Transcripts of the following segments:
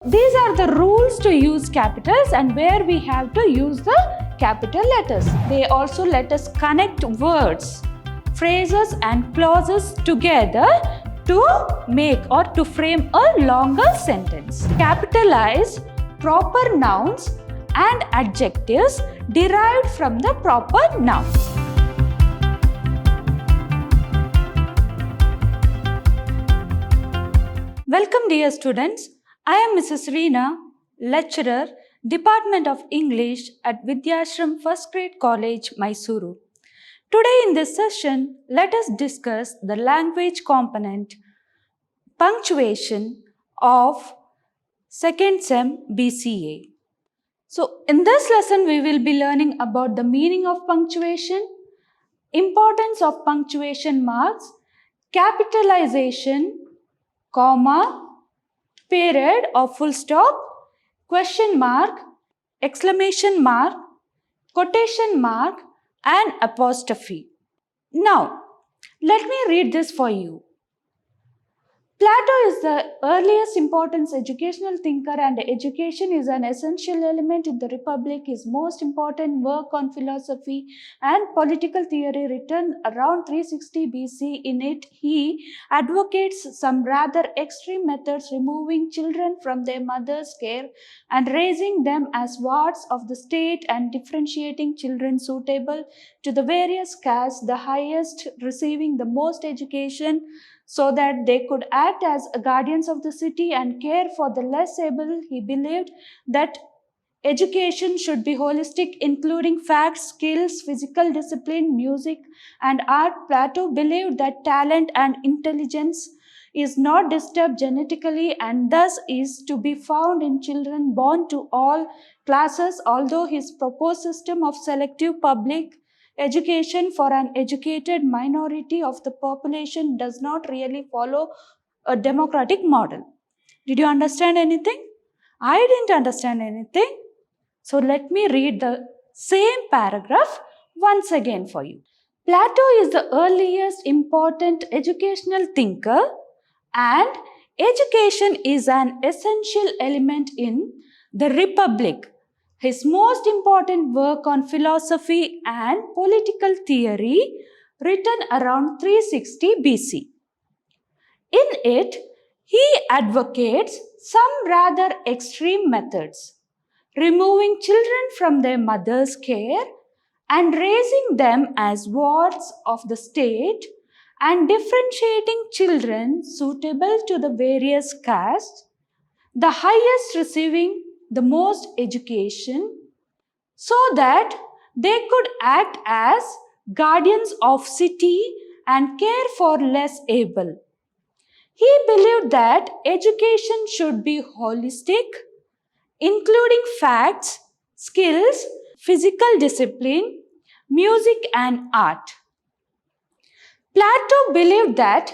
These are the rules to use capitals and where we have to use the capital letters. They also let us connect words, phrases and clauses together to make or to frame a longer sentence. Capitalize proper nouns and adjectives derived from the proper nouns. Welcome dear students. I am Mrs. Reena, lecturer, Department of English at Vidyashram First Grade College, Mysuru. Today in this session, let us discuss the language component, punctuation of second sem BCA. So in this lesson, we will be learning about the meaning of punctuation, importance of punctuation marks, capitalization, comma, period or full stop, question mark, exclamation mark, quotation mark and apostrophe. Now, let me read this for you. Plato is the earliest important educational thinker and education is an essential element in the Republic. His most important work on philosophy and political theory written around 360 BC. In it, he advocates some rather extreme methods, removing children from their mother's care and raising them as wards of the state and differentiating children suitable to the various castes, the highest receiving the most education, so that they could act as guardians of the city and care for the less able. He believed that education should be holistic, including facts, skills, physical discipline, music, and art. Plato believed that talent and intelligence is not disturbed genetically and thus is to be found in children born to all classes, although his proposed system of selective public education for an educated minority of the population does not really follow a democratic model. Did you understand anything? I didn't understand anything. So let me read the same paragraph once again for you. Plato is the earliest important educational thinker and education is an essential element in the Republic. His most important work on philosophy and political theory, written around 360 BC. In it, he advocates some rather extreme methods, removing children from their mother's care and raising them as wards of the state and differentiating children suitable to the various castes, the highest receiving the most education, so that they could act as guardians of city and care for less able. He believed that education should be holistic, including facts, skills, physical discipline, music and art. Plato believed that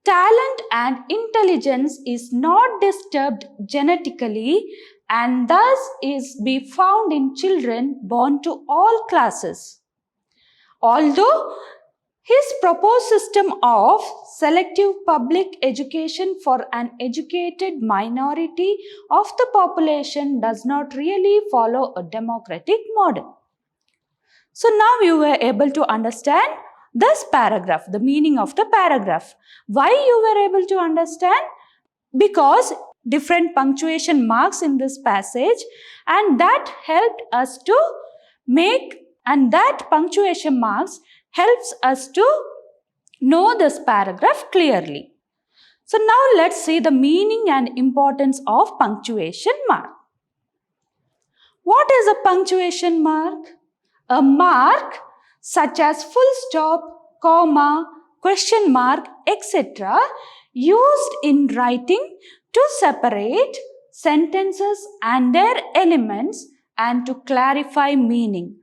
talent and intelligence is not disturbed genetically and thus is be found in children born to all classes. Although his proposed system of selective public education for an educated minority of the population does not really follow a democratic model. So now you were able to understand this paragraph, the meaning of the paragraph. Why you were able to understand? Because different punctuation marks in this passage and that helped us to make, and that punctuation marks helps us to know this paragraph clearly. So now let's see the meaning and importance of punctuation mark. What is a punctuation mark? A mark such as full stop, comma, question mark, etc. used in writing to separate sentences and their elements and to clarify meaning.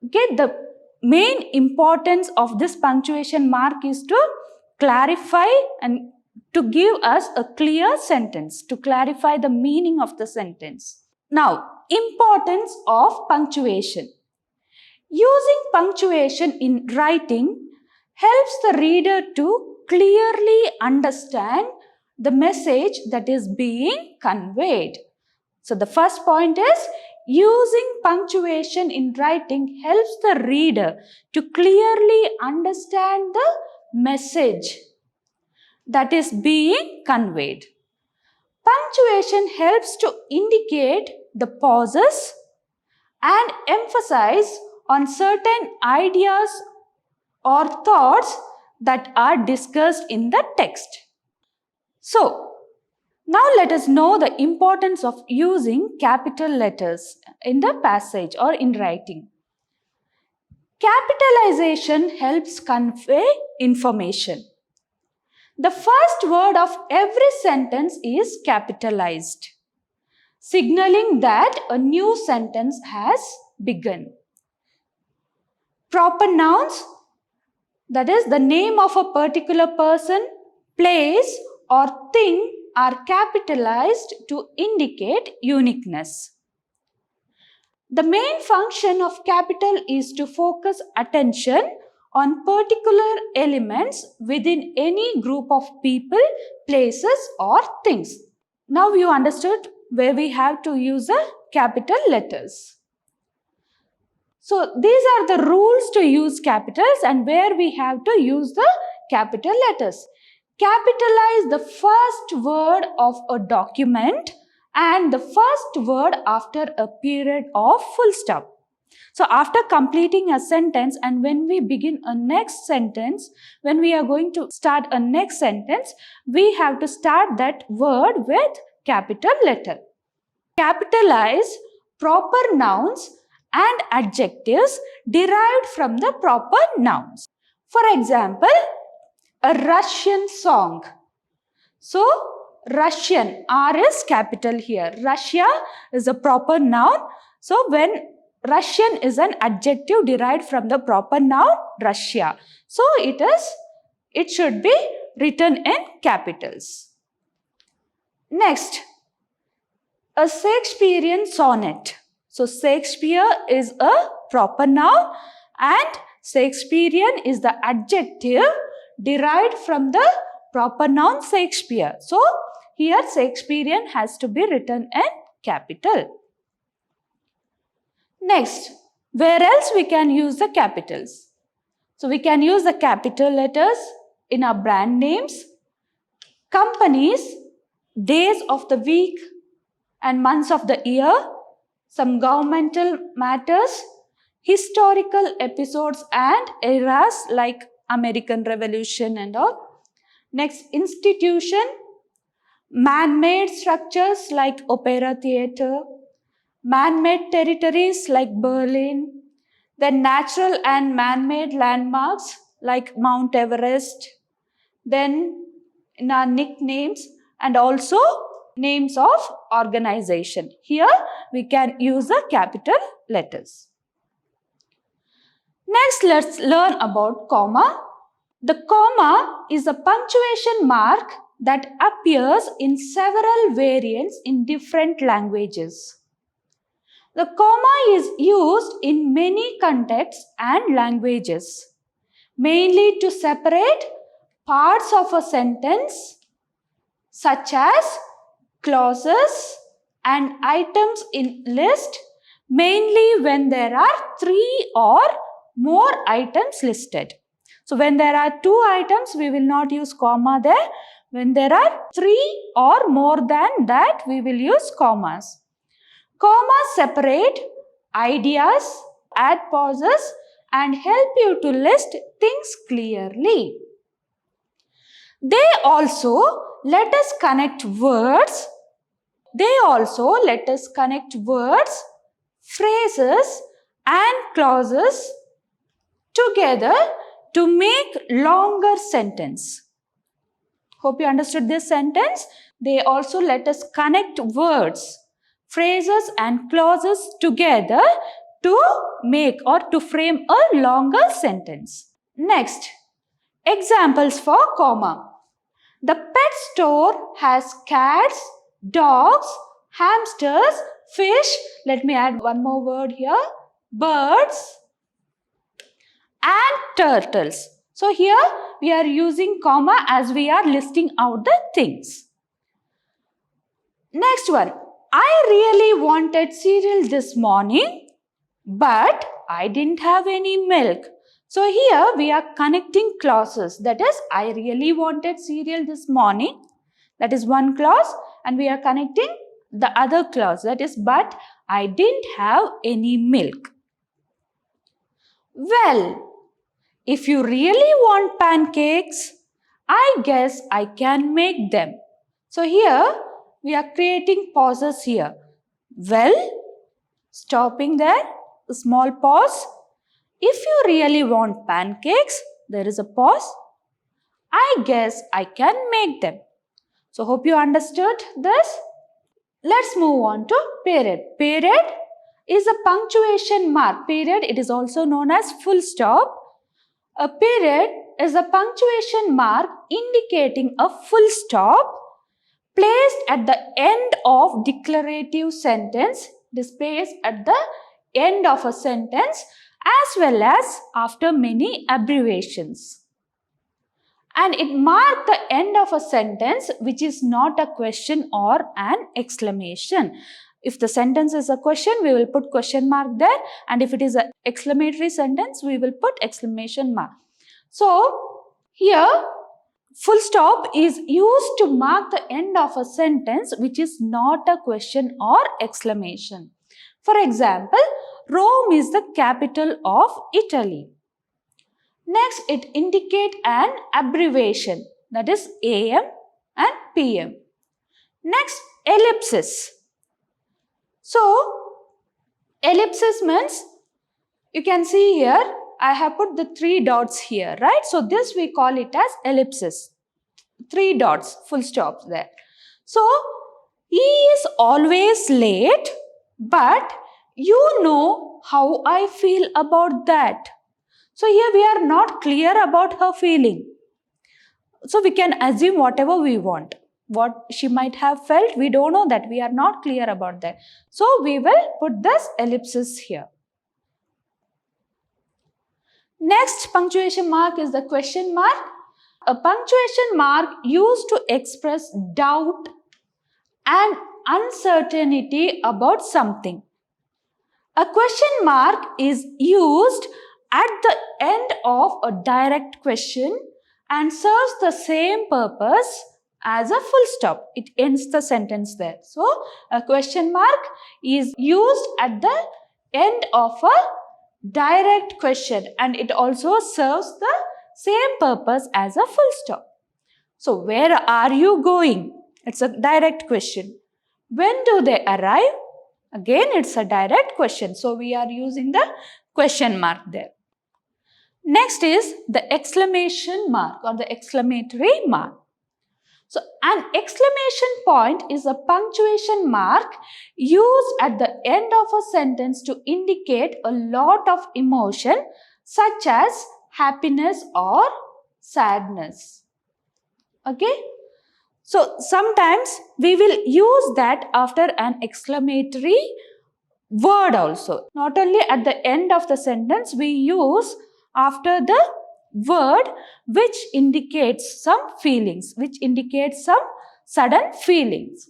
Get the main importance of this punctuation mark is to clarify and to give us a clear sentence, to clarify the meaning of the sentence. Now, importance of punctuation. Using punctuation in writing helps the reader to clearly understand the message that is being conveyed. So the first point is using punctuation in writing helps the reader to clearly understand the message that is being conveyed. Punctuation helps to indicate the pauses and emphasize on certain ideas or thoughts that are discussed in the text. So, now let us know the importance of using capital letters in the passage or in writing. Capitalization helps convey information. The first word of every sentence is capitalized, signaling that a new sentence has begun. Proper nouns, that is the name of a particular person, place or thing, are capitalized to indicate uniqueness. The main function of capital is to focus attention on particular elements within any group of people, places or things. Now you understood where we have to use the capital letters. So these are the rules to use capitals and where we have to use the capital letters. Capitalize the first word of a document and the first word after a period of full stop. So after completing a sentence and when we begin a next sentence, when we are going to start a next sentence, we have to start that word with capital letter. Capitalize proper nouns and adjectives derived from the proper nouns. For example, a Russian song. So, Russian, R is capital here. Russia is a proper noun. So, when Russian is an adjective derived from the proper noun Russia. So, it should be written in capitals. Next, a Shakespearean sonnet. So, Shakespeare is a proper noun and Shakespearean is the adjective derived from the proper noun Shakespeare. So, here Shakespearean has to be written in capital. Next, where else we can use the capitals? So, we can use the capital letters in our brand names, companies, days of the week and months of the year, some governmental matters, historical episodes and eras like American Revolution and all. Next, institution, man-made structures like Opera Theatre, man-made territories like Berlin, then natural and man-made landmarks like Mount Everest, then in our nicknames and also names of organization. Here we can use the capital letters. Next, let's learn about comma. The comma is a punctuation mark that appears in several variants in different languages. The comma is used in many contexts and languages, mainly to separate parts of a sentence such as clauses and items in list, mainly when there are 3 or more items listed. So when there are 2 items, we will not use comma there. When there are 3 or more than that, we will use commas. Commas separate ideas, add pauses and help you to list things clearly. They also let us connect words. Phrases and clauses together to make longer sentence. Hope you understood this sentence. They also let us connect words, phrases and clauses together to make or to frame a longer sentence. Next, examples for comma. The pet store has cats, dogs, hamsters, fish. Let me add one more word here. Birds and turtles. So here we are using comma as we are listing out the things. Next one. I really wanted cereal this morning, but I didn't have any milk. So here we are connecting clauses. That is, I really wanted cereal this morning. That is one clause, and we are connecting the other clause. That is, but I didn't have any milk. Well, if you really want pancakes, I guess I can make them. So here we are creating pauses here. Well, stopping there, a small pause. If you really want pancakes, there is a pause. I guess I can make them. So hope you understood this. Let's move on to period. Period is a punctuation mark. Period, it is also known as full stop. A period is a punctuation mark indicating a full stop placed at the end of declarative sentence. It is placed at the end of a sentence as well as after many abbreviations. And it marks the end of a sentence which is not a question or an exclamation. If the sentence is a question, we will put question mark there, and if it is an exclamatory sentence, we will put exclamation mark. So here full stop is used to mark the end of a sentence which is not a question or exclamation. For example, Rome is the capital of Italy. Next, it indicates an abbreviation, that is AM and PM. Next, ellipsis. So, ellipsis means, you can see here, I have put the 3 dots here, right? So, this we call it as ellipsis. 3 dots, full stops there. So, he is always late, but you know how I feel about that. So here we are not clear about her feeling. So we can assume whatever we want. What she might have felt, we don't know that. We are not clear about that. So we will put this ellipsis here. Next punctuation mark is the question mark. A punctuation mark used to express doubt and uncertainty about something. A question mark is used at the end of a direct question and serves the same purpose as a full stop. It ends the sentence there. So, a question mark is used at the end of a direct question and it also serves the same purpose as a full stop. So, where are you going? It's a direct question. When do they arrive? Again, it's a direct question. So, we are using the question mark there. Next is the exclamation mark or the exclamatory mark. So, an exclamation point is a punctuation mark used at the end of a sentence to indicate a lot of emotion such as happiness or sadness. Okay? So, sometimes we will use that after an exclamatory word also. Not only at the end of the sentence, we use after the word which indicates some feelings, which indicates some sudden feelings.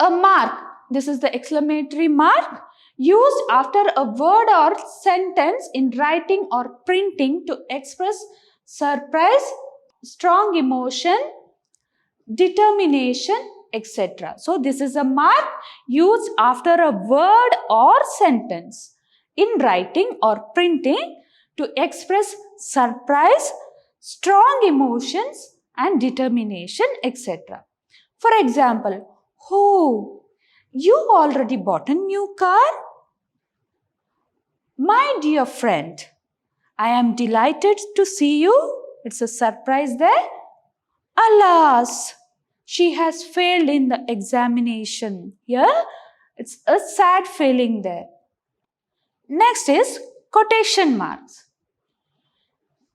A mark, this is the exclamatory mark, used after a word or sentence in writing or printing to express surprise, strong emotion, determination, etc. So, this is a mark used after a word or sentence in writing or printing to express surprise, strong emotions and determination, etc. For example, oh, you already bought a new car? My dear friend, I am delighted to see you. It's a surprise there. Alas, she has failed in the examination. Here, it's a sad feeling there. Next is quotation marks.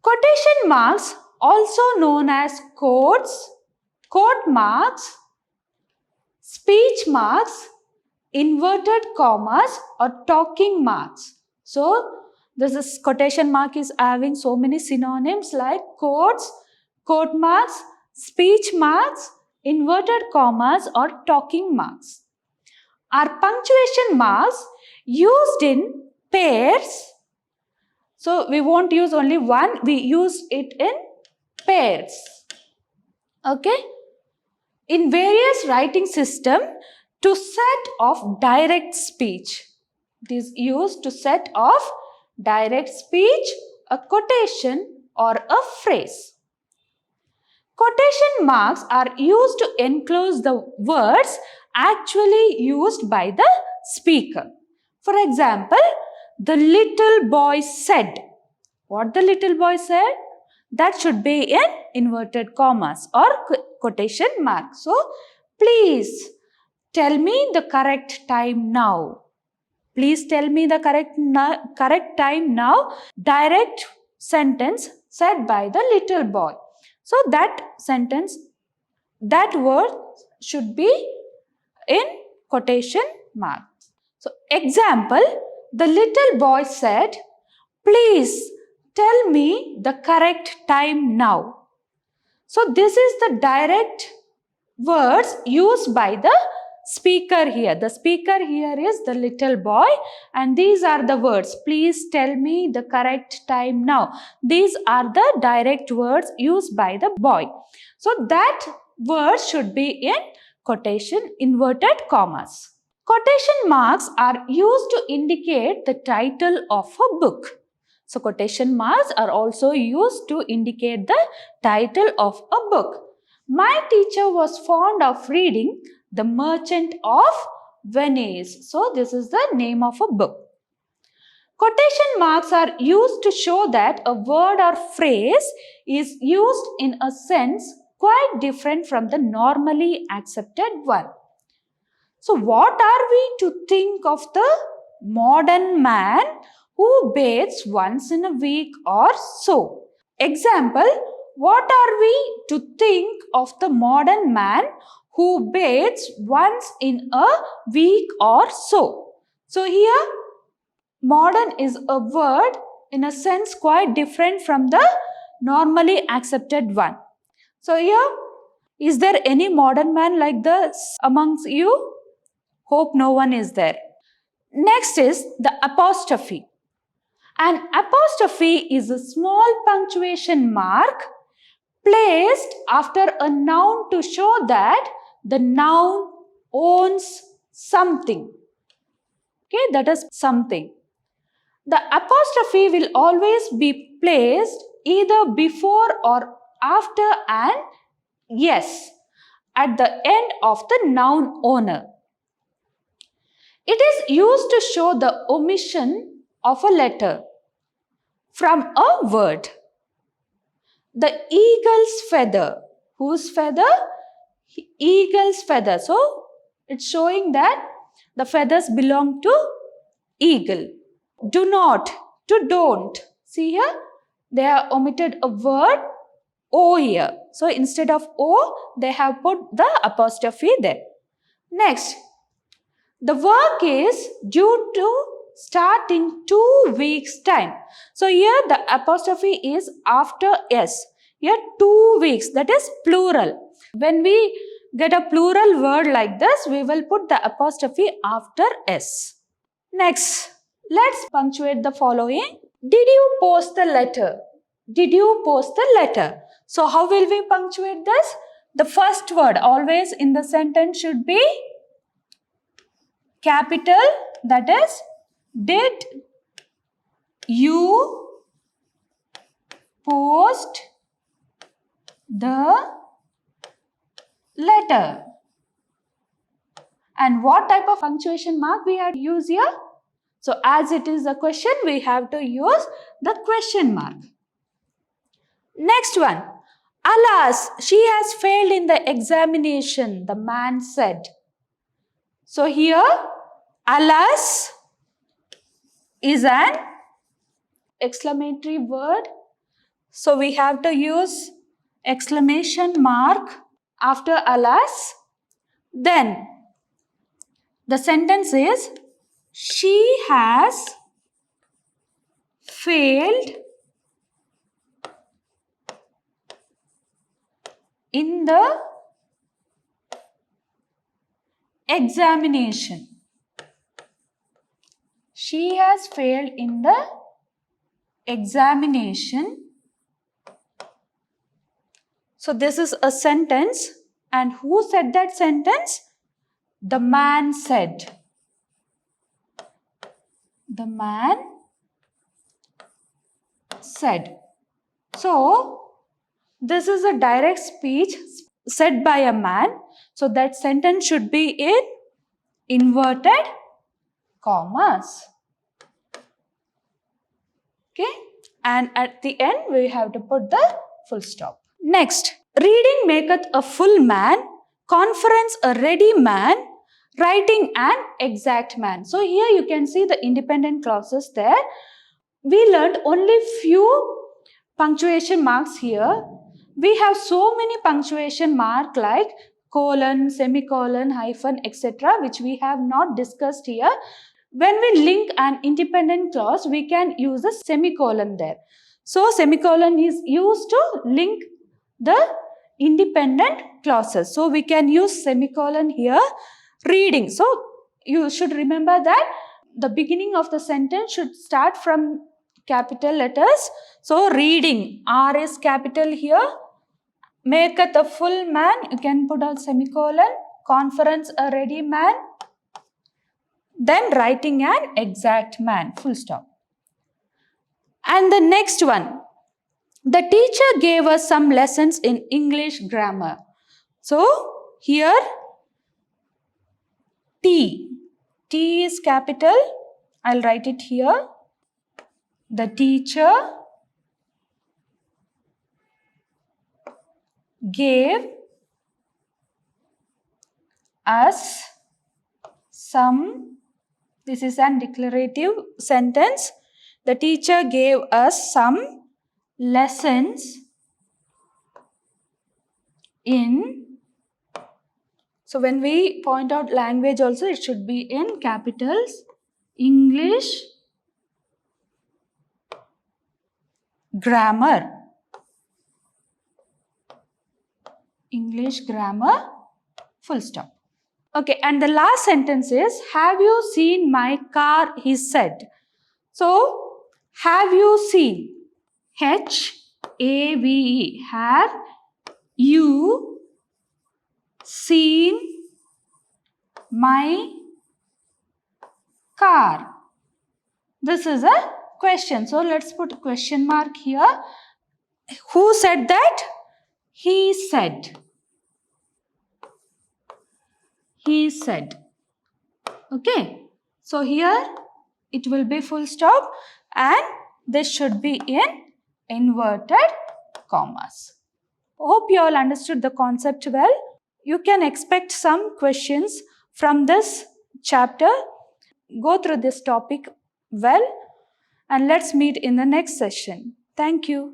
Quotation marks, also known as quotes, quote marks, speech marks, inverted commas or talking marks. So, this is quotation mark is having so many synonyms like quotes, quote marks, speech marks, inverted commas or talking marks. Are punctuation marks used in pairs? So we won't use only one, we use it in pairs. Okay? In various writing system, to set off direct speech. It is used to set off direct speech, a quotation or a phrase. Quotation marks are used to enclose the words actually used by the speaker. For example, the little boy said. What the little boy said? That should be in inverted commas or quotation mark. So, please tell me the correct time now. Please tell me the correct time now. Direct sentence said by the little boy. So that sentence, that word should be in quotation mark. So example, the little boy said, please tell me the correct time now. So this is the direct words used by the speaker here. The speaker here is the little boy and these are the words. Please tell me the correct time now. These are the direct words used by the boy. So that word should be in quotation inverted commas. Quotation marks are used to indicate the title of a book. So quotation marks are also used to indicate the title of a book. My teacher was fond of reading The Merchant of Venice. So this is the name of a book. Quotation marks are used to show that a word or phrase is used in a sense quite different from the normally accepted one. So what are we to think of the modern man who bathes once in a week or so? Example, what are we to think of the modern man who bathes once in a week or so? So here, modern is a word in a sense quite different from the normally accepted one. So here, is there any modern man like this amongst you? Hope no one is there. Next is the apostrophe. An apostrophe is a small punctuation mark placed after a noun to show that the noun owns something. Okay, that is something. The apostrophe will always be placed either before or after an yes at the end of the noun owner. It is used to show the omission of a letter from a word. The eagle's feather. Whose feather? Eagle's feather. So, it's showing that the feathers belong to eagle. Do not, to don't. See here, they have omitted a word O here. So, instead of O, they have put the apostrophe there. Next, the work is due to start in 2 weeks' time. So here the apostrophe is after S. Here 2 weeks, that is plural. When we get a plural word like this, we will put the apostrophe after S. Next, let's punctuate the following. Did you post the letter? Did you post the letter? So how will we punctuate this? The first word always in the sentence should be capital, that is, did you post the letter? And what type of punctuation mark we have to use here? So as it is a question, we have to use the question mark. Next one. Alas, she has failed in the examination, the man said. So here, alas is an exclamatory word. So we have to use exclamation mark after alas. Then the sentence is, she has failed in the examination. She has failed in the examination. So this is a sentence, and who said that sentence? The man said. The man said. So this is a direct speech said by a man. So that sentence should be in inverted commas. Okay, and at the end we have to put the full stop. Next, reading maketh a full man, conference a ready man, writing an exact man. So here you can see the independent clauses there. We learned only few punctuation marks here. We have so many punctuation mark like colon, semicolon, hyphen, etc., which we have not discussed here. When we link an independent clause, we can use a semicolon there. So semicolon is used to link the independent clauses. So we can use semicolon here. Reading. So you should remember that the beginning of the sentence should start from capital letters. So reading, R is capital here. Maketh a full man, you can put a semicolon. Conference a ready man. Then writing an exact man, full stop. And the next one, the teacher gave us some lessons in English grammar. So here T is capital. I'll write it here. The teacher gave us some, this is an declarative sentence. The teacher gave us some lessons in, so when we point out language also, it should be in capitals, English grammar. English grammar, full stop. Okay, and the last sentence is, have you seen my car, he said. So, have you seen? H-A-V-E. Have you seen my car? This is a question. So, let's put a question mark here. Who said that? He said. He said. Okay. So, here it will be full stop and this should be in inverted commas. Hope you all understood the concept well. You can expect some questions from this chapter. Go through this topic well and let's meet in the next session. Thank you.